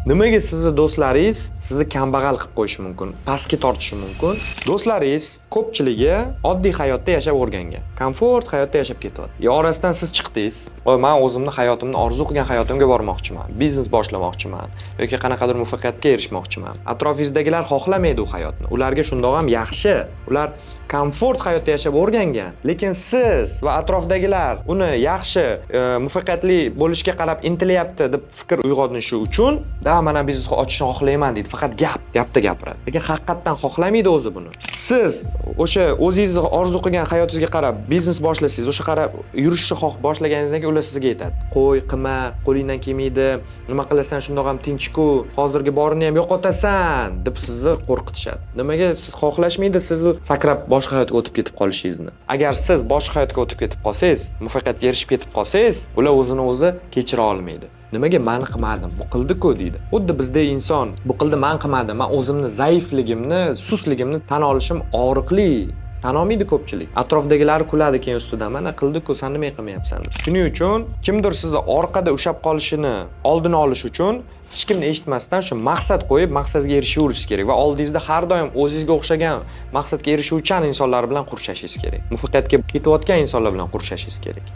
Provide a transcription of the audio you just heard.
Nimaga sizni do'stlaringiz sizni kambag'al qilib qo'yishi mumkin, pastga tortishi mumkin? Do'stlaringiz ko'pchiligi oddiy hayotda yashab o'rgangan, komfort hayotda yashab ketyapti. Orasidan siz chiqdingiz. Men o'zimni hayotimni orzu qilgan hayotimga bormoqchiman, biznes boshlamoqchiman yoki qanaqadir muvaffaqiyatga erishmoqchiman. Atrofingizdagilar xohlamaydi u hayotni. Ularga shundoq ham yaxshi. Ular komfort hayotda yashab o'rgangan, lekin siz va atrofdagilar uni yaxshi, muvaffaqiyatli bo'lishga qarab intilyapti deb fikr uyg'onishi uchun mana biznes ochishni xohlayman deydi. Faqat gapda gapiradi. Lekin haqiqatan xohlamaydi o'zi buni. Siz o'sha o'zingizni orzu qilgan hayotingizga qarab biznes boshlasangiz, o'sha qarab yurishni boshlaganingizdan keyin ular sizga aytadi. Qo'y, qilma, qo'lingdan kelmaydi, nima qilasan, shundoq ham tinch-ku, hozirgi borini ham yo'qotasan deb sizni qo'rqitishadi. Nimaga siz xohlashmaydi sizni sakrab boshqa hayotga o'tib ketib qolishingizni. Agar siz boshqa hayotga o'tib ketib qolsangiz, muvaffaqiyatga erishib ketib qolsangiz, ular o'zini o'zi kechira olmaydi. Nimaga men qilmadim, bu qildi-ku deydi. Xuddi bizda inson bu qildi, men qilmadim, men o'zimni zaifligimni, susligimni tan olishim og'riqli. Tan olmaydi ko'pchilik. Atrofdagilar kuladi keyin ustidan. Mana qildi-ku, sen nima qilmayapsan? Shuning uchun kimdir sizni orqada ushab qolishini oldini olish uchun hech kimni eshitmasdan shu maqsad qo'yib, maqsadga erishaverishingiz kerak va oldingizda har doim o'zingizga o'xshagan maqsadga erishuvchan insonlar bilan qurshashingiz kerak. Muvaffaqiyatga ketayotgan insonlar bilan qurshashingiz kerak.